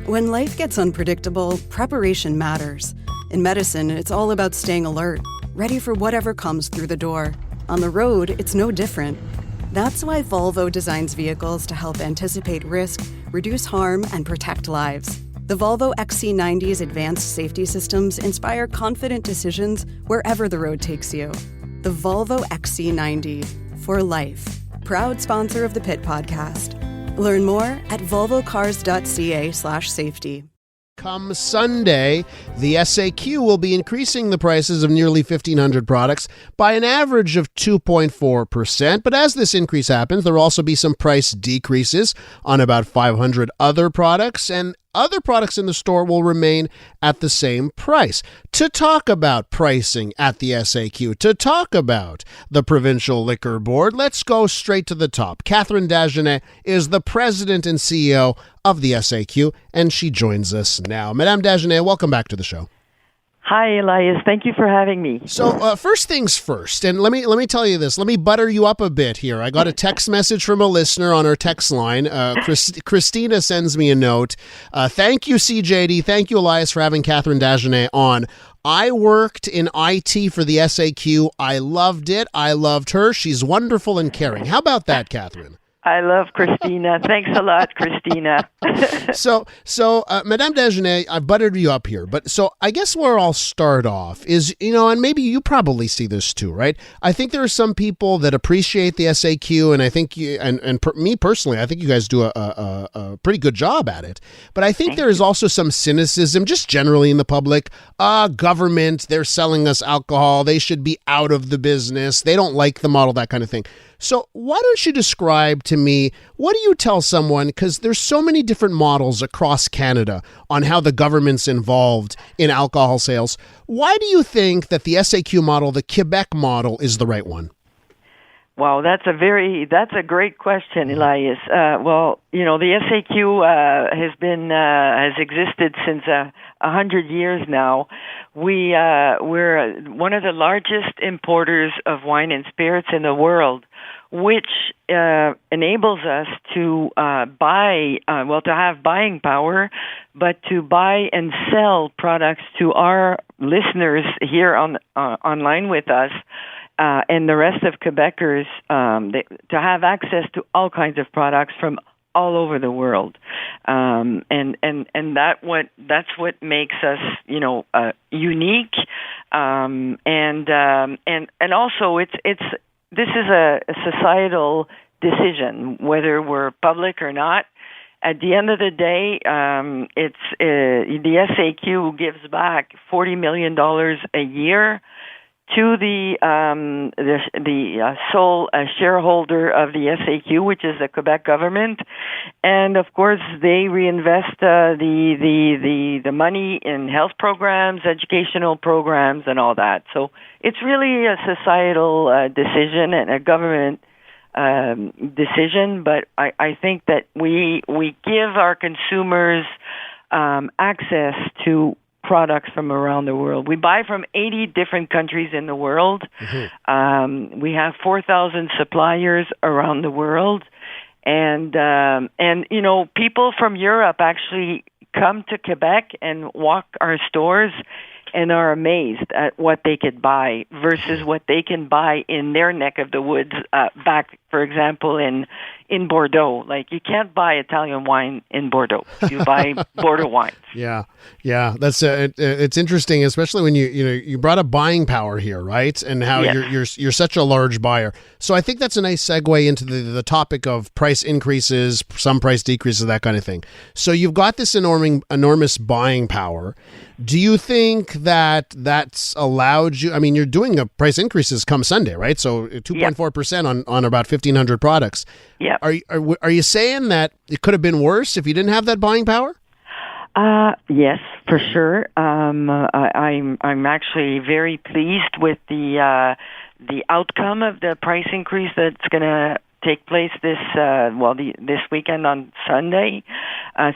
When life gets unpredictable, preparation matters. In medicine, it's all about staying alert, ready for whatever comes through the door. On the road, it's no different. That's why Volvo designs vehicles to help anticipate risk, reduce harm, and protect lives. The Volvo XC90's advanced safety systems inspire confident decisions wherever the road takes you. The Volvo XC90, for life. Proud sponsor of the Pit Podcast. Learn more at volvocars.ca/safety. Come Sunday, the SAQ will be increasing the prices of nearly 1,500 products by an average of 2.4%. But as this increase happens, there will also be some price decreases on about 500 other products, and other products in the store will remain at the same price. To talk about pricing at the SAQ, to talk about the Provincial Liquor Board, let's go straight to the top. Catherine Dagenais is the president and CEO of the SAQ, and she joins us now. Madame Dagenais, welcome back to the show. Hi, Elias. Thank you for having me. So first things first, and let me tell you this. Let me butter you up a bit here. I got a text message from a listener on our text line. Christina sends me a note. Thank you, CJD. Thank you, Elias, for having Catherine Dagenais on. I worked in IT for the SAQ. I loved it. I loved her. She's wonderful and caring. How about that, Catherine? I love Christina. Thanks a lot, Christina. So, Madame Dagenais, I buttered you up here, but so I guess where I'll start off is, and maybe you probably see this too, right? I think there are some people that appreciate the SAQ, and I think me personally, I think you guys do a pretty good job at it. But I think there is also some cynicism, just generally in the public. Government, they're selling us alcohol. They should be out of the business. They don't like the model, that kind of thing. So why don't you describe to me, what do you tell someone, because there's so many different models across Canada on how the government's involved in alcohol sales. Why do you think that the SAQ model, the Quebec model, is the right one? Wow, that's a great question, Elias. The SAQ has existed since 100 years now. We're one of the largest importers of wine and spirits in the world, which enables us to to have buying power, but to buy and sell products to our listeners here online with us. And the rest of Quebecers to have access to all kinds of products from all over the world, and that's what makes us unique, and also this is a societal decision whether we're public or not. At the end of the day, the SAQ gives back $40 million a year to the sole shareholder of the SAQ, which is the Quebec government, and of course they reinvest the money in health programs, educational programs, and all that. So it's really a societal decision and a government decision. But I think that we give our consumers access to products from around the world. We buy from 80 different countries in the world. Mm-hmm. We have 4,000 suppliers around the world, and people from Europe actually come to Quebec and walk our stores and are amazed at what they could buy versus what they can buy in their neck of the woods back, for example, in Bordeaux. Like, you can't buy Italian wine in Bordeaux. You buy Bordeaux wines. Yeah. That's it's interesting, especially when you brought up buying power here, right? And how you're such a large buyer. So I think that's a nice segue into the topic of price increases, some price decreases, that kind of thing. So you've got this enormous buying power. Do you think that that's allowed you? I mean, you're doing a price increases come Sunday, right? So 2.4% on about 1,500 products. Yeah. Are you saying that it could have been worse if you didn't have that buying power? Yes, for sure. I'm actually very pleased with the outcome of the price increase that's going to take place this weekend on Sunday,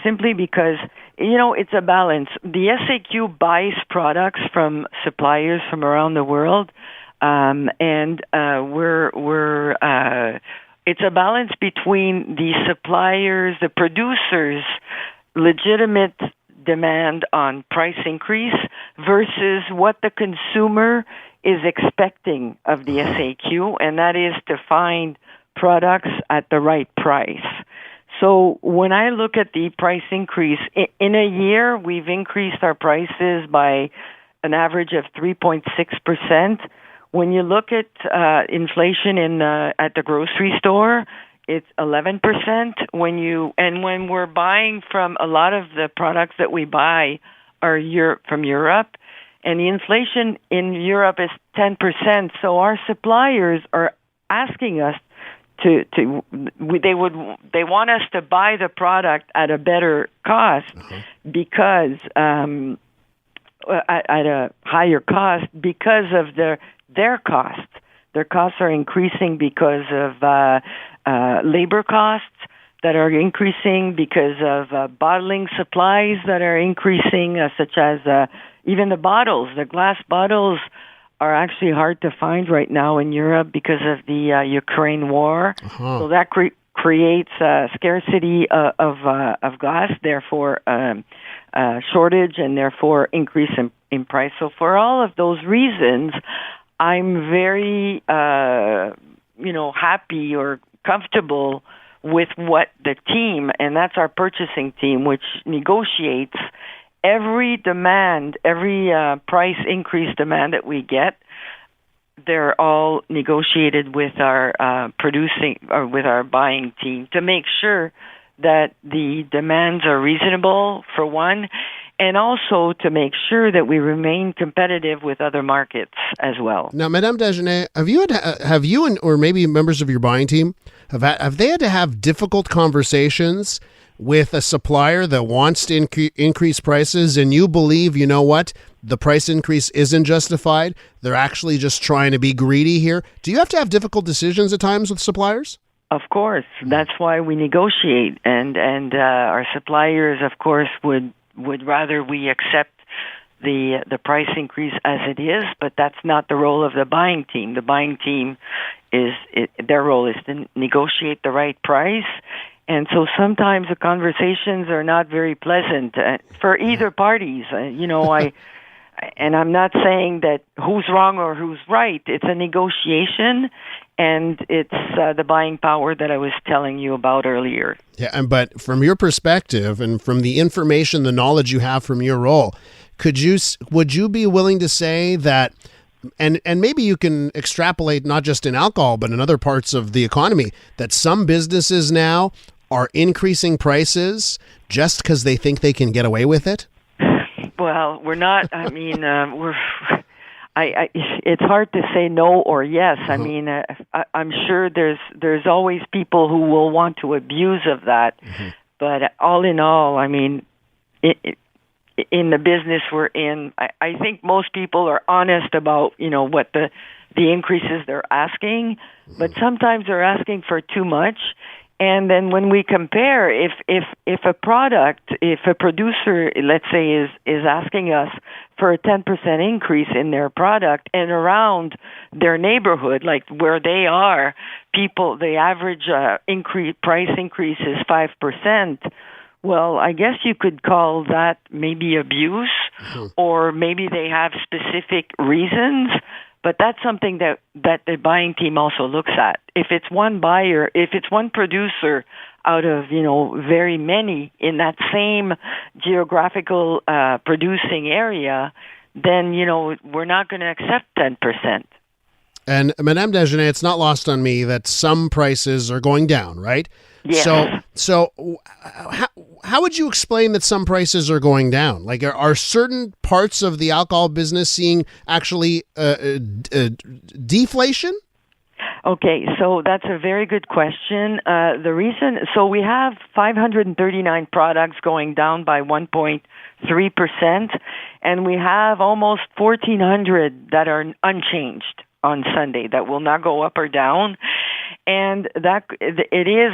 simply because it's a balance. The SAQ buys products from suppliers from around the world, and it's a balance between the suppliers, the producers legitimate demand on price increase versus what the consumer is expecting of the SAQ, and that is to find products at the right price. So when I look at the price increase, in a year, we've increased our prices by an average of 3.6%. When you look at inflation at the grocery store, it's 11%. When we're buying from a lot of the products that we buy are from Europe, and the inflation in Europe is 10%. So our suppliers are asking us they want us to buy the product at a better cost because at a higher cost because of their costs. Their costs are increasing because of labor costs that are increasing, because of bottling supplies that are increasing, such as even the bottles. The glass bottles are actually hard to find right now in Europe because of the Ukraine war. So that creates a scarcity of glass, therefore shortage, and therefore increase in price. So for all of those reasons, I'm very happy or comfortable with what the team, and that's our purchasing team, which negotiates every demand, every price increase demand that we get. They're all negotiated with our producing or with our buying team to make sure that the demands are reasonable, for one, and also to make sure that we remain competitive with other markets as well. Now, Madame Dagenais, have you or maybe members of your buying team have they had to have difficult conversations with a supplier that wants to increase prices, and you believe, you know what, the price increase isn't justified? They're actually just trying to be greedy here. Do you have to have difficult decisions at times with suppliers? Of course, that's why we negotiate, and our suppliers, of course, would rather we accept the price increase as it is, but that's not the role of the buying team. The buying team their role is to negotiate the right price, and so sometimes the conversations are not very pleasant for either parties. And I'm not saying that who's wrong or who's right. It's a negotiation, and it's the buying power that I was telling you about earlier. Yeah, but from your perspective and from the information, the knowledge you have from your role, would you be willing to say that, and maybe you can extrapolate not just in alcohol but in other parts of the economy, that some businesses now are increasing prices just because they think they can get away with it? Well, we're not. I mean, it's hard to say no or yes. I mean, I'm sure there's always people who will want to abuse of that. But all in all, I mean, in the business we're in, I think most people are honest about what the increases they're asking. But sometimes they're asking for too much. And then when we compare, if a producer, let's say, is asking us for a 10% increase in their product, and around their neighborhood, like where they are, the average price increase is 5%. Well, I guess you could call that maybe abuse, or maybe they have specific reasons. But that's something that the buying team also looks at. If it's one buyer, if it's one producer out of very many in that same geographical producing area, then we're not going to accept 10%. And Madame Dagenais, it's not lost on me that some prices are going down, right? Yes. So how would you explain that some prices are going down? Like, are certain parts of the alcohol business seeing actually deflation? Okay, so that's a very good question. The reason, so we have 539 products going down by 1.3%, and we have almost 1,400 that are unchanged on Sunday, that will not go up or down. And that it is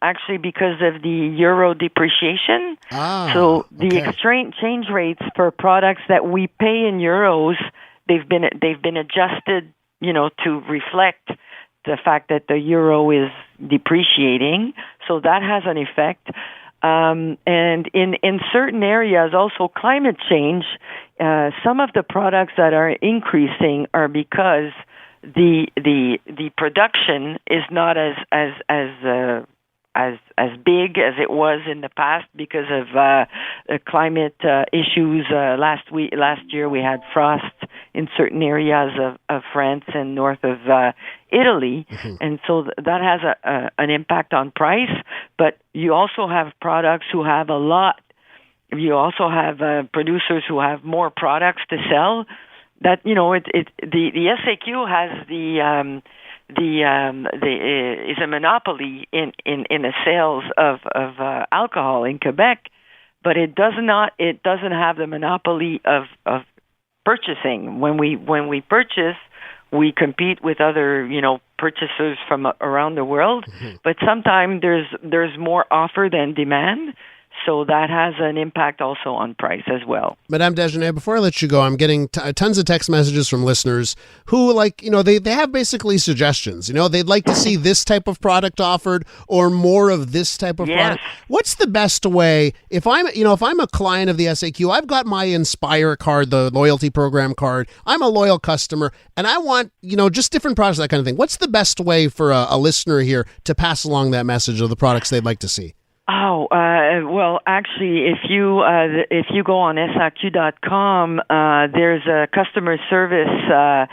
actually because of the euro depreciation. So the exchange rates for products that we pay in euros, they've been adjusted, to reflect the fact that the euro is depreciating. So that has an effect. And in certain areas, also climate change, some of the products that are increasing are because the production is not as big as it was in the past because of climate issues. Last year we had frost in certain areas of France and north of Italy, and so that has an impact on price. But you also have products who have a lot. You also have producers who have more products to sell. That the SAQ has is a monopoly in the sales of alcohol in Quebec, but it doesn't have the monopoly of purchasing. When we purchase, we compete with other purchasers from around the world, but sometimes there's more offer than demand. So that has an impact also on price as well. Madame Dagenais, before I let you go, I'm getting tons of text messages from listeners who, they have basically suggestions. They'd like to see this type of product offered or more of this type of product. What's the best way? If I'm a client of the SAQ, I've got my Inspire card, the loyalty program card. I'm a loyal customer, and I want, just different products, that kind of thing. What's the best way for a listener here to pass along that message of the products they'd like to see? Oh, well, actually, if you go on SAQ.com, there's a customer service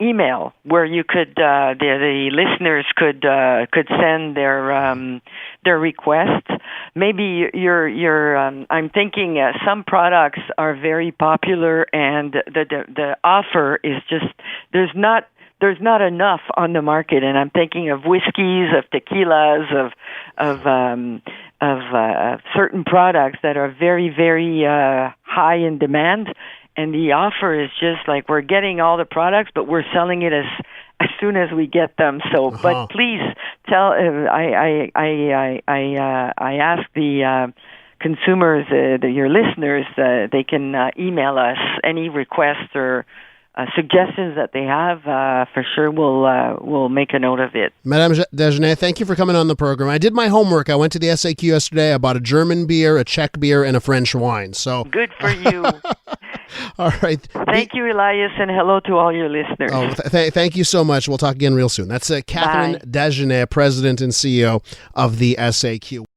email where you could the listeners could send their requests. Maybe I'm thinking some products are very popular and the offer is just there's not enough on the market, and I'm thinking of whiskeys, of tequilas, of certain products that are very, very high in demand, and the offer is just like we're getting all the products, but we're selling it as soon as we get them. So, but please tell. I ask the consumers, your listeners, they can email us any requests or suggestions that they have. For sure, we'll make a note of it. Madame Dagenais, thank you for coming on the program. I did my homework. I went to the SAQ yesterday. I bought a German beer, a Czech beer, and a French wine. So good for you. All right. Thank you, Elias, and hello to all your listeners. Oh, thank you so much. We'll talk again real soon. That's Catherine Dagenais, President and CEO of the SAQ.